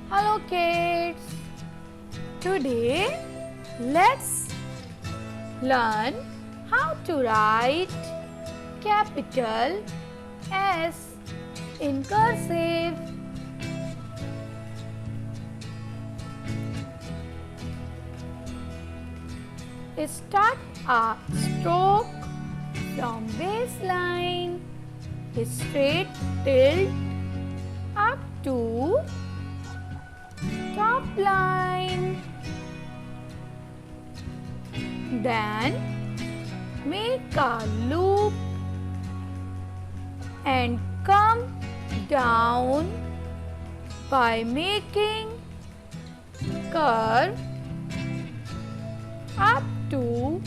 Hello kids! Today let's learn how to write capital S in cursive. Start a stroke from baseline, straight tilt up to top line. Then make a loop and come down by making curve up to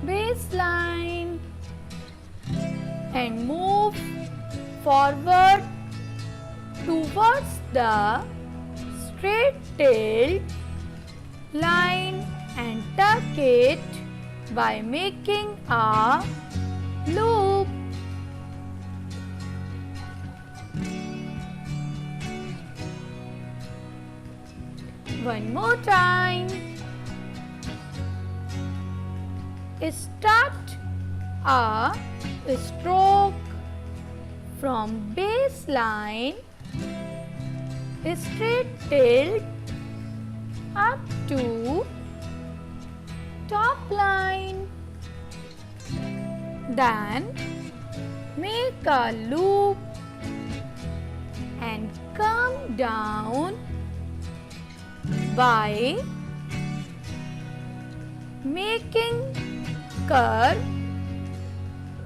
baseline and move forward towards the straight tilt line and tuck it by making a loop. One more time. Start a stroke from baseline, straight tilt up to top line. Then make a loop and come down by making curve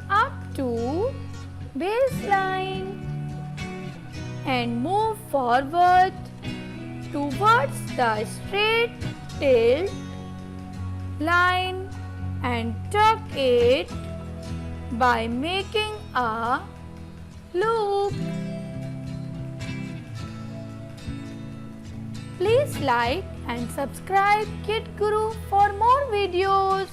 up to baseline and move forward towards the straight tilt line and tuck it by making a loop. Please like and subscribe Kid Guru for more videos.